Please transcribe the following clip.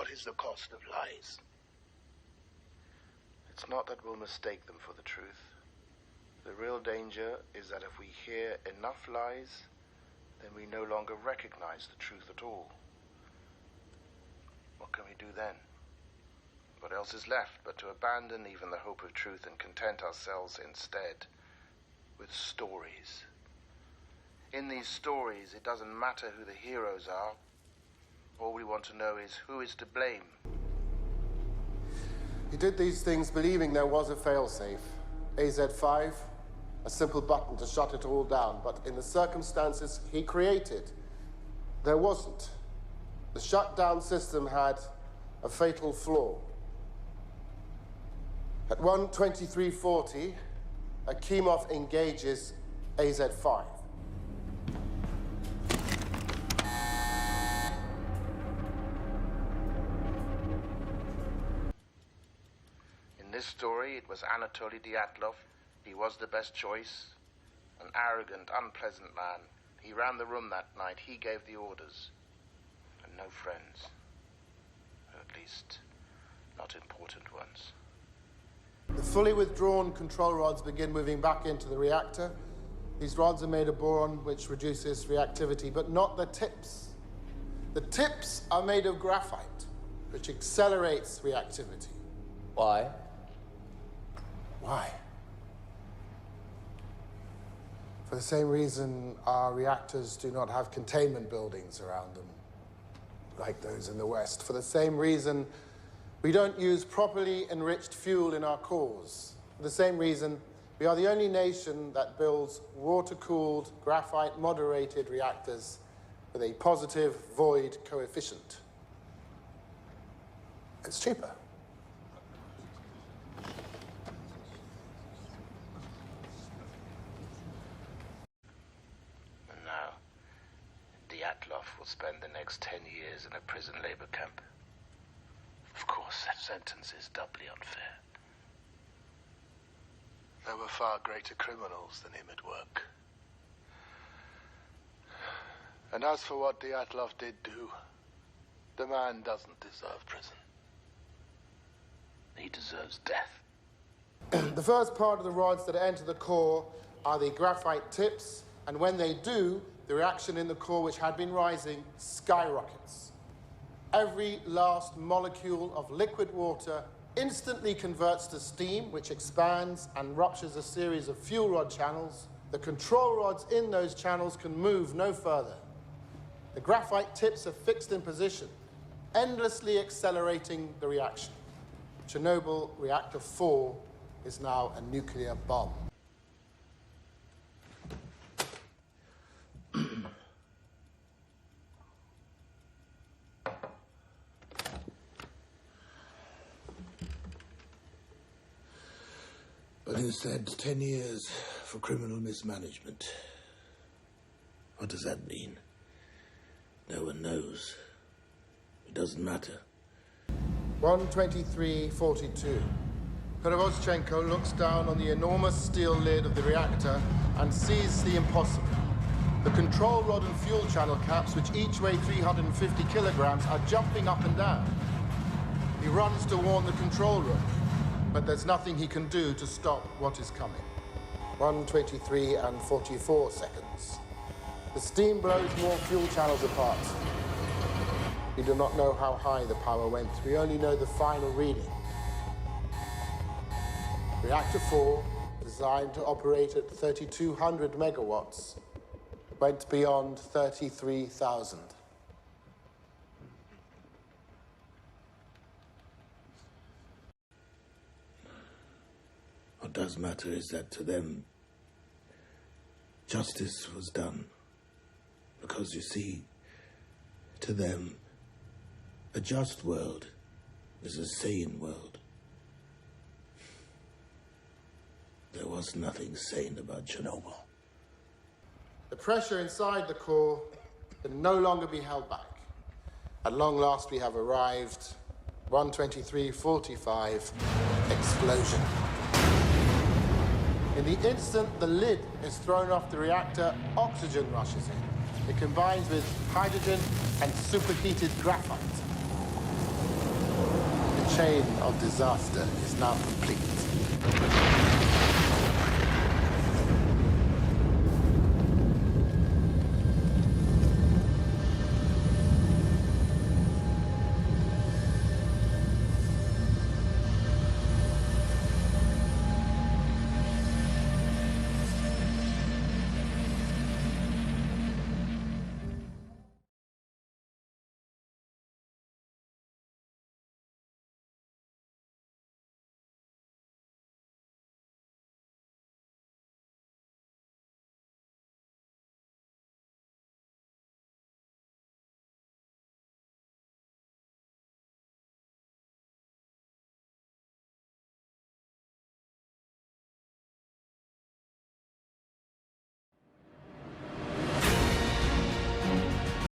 What is the cost of lies? It's not that we'll mistake them for the truth. The real danger is that if we hear enough lies, then we no longer recognize the truth at all. What can we do then? What else is left but to abandon even the hope of truth and content ourselves instead with stories? In these stories, it doesn't matter who the heroes are. All we want to know is who is to blame. He did these things believing there was a failsafe. AZ5, a simple button to shut it all down. But in the circumstances he created, there wasn't. The shutdown system had a fatal flaw. At 1:23:40, Akimov engages AZ5. In this story, it was Anatoly Dyatlov. He was the best choice. An arrogant, unpleasant man. He ran the room that night. He gave the orders. And no friends. Or at least, not important ones. The fully withdrawn control rods begin moving back into the reactor. These rods are made of boron, which reduces reactivity, but not the tips. The tips are made of graphite, which accelerates reactivity. Why? Why? For the same reason our reactors do not have containment buildings around them, like those in the West. For the same reason we don't use properly enriched fuel in our cores. For the same reason we are the only nation that builds water-cooled, graphite-moderated reactors with a positive void coefficient. It's cheaper. And now, Dyatlov will spend the next 10 years in a prison labor camp. Of course, that sentence is doubly unfair. There were far greater criminals than him at work. And as for what Dyatlov did do, the man doesn't deserve prison. He deserves death. The first part of the rods that enter the core are the graphite tips, and when they do, the reaction in the core, which had been rising, skyrockets. Every last molecule of liquid water instantly converts to steam, which expands and ruptures a series of fuel rod channels. The control rods in those channels can move no further. The graphite tips are fixed in position, endlessly accelerating the reaction. Chernobyl Reactor 4 is now a nuclear bomb. But instead, 10 years for criminal mismanagement. What does that mean? No one knows. It doesn't matter. 1:23:42. Perevozchenko looks down on the enormous steel lid of the reactor and sees the impossible. The control rod and fuel channel caps, which each weigh 350 kilograms, are jumping up and down. He runs to warn the control room, but there's nothing he can do to stop what is coming. 1:23:44. The steam blows more fuel channels apart. We do not know how high the power went. We only know the final reading. Reactor 4, designed to operate at 3,200 megawatts, went beyond 33,000. What does matter is that to them, justice was done. Because you see, to them, a just world is a sane world. There was nothing sane about Chernobyl. The pressure inside the core can no longer be held back. At long last, we have arrived. 1:23:45, explosion. In the instant the lid is thrown off the reactor, oxygen rushes in. It combines with hydrogen and superheated graphite. chain of disaster is now complete.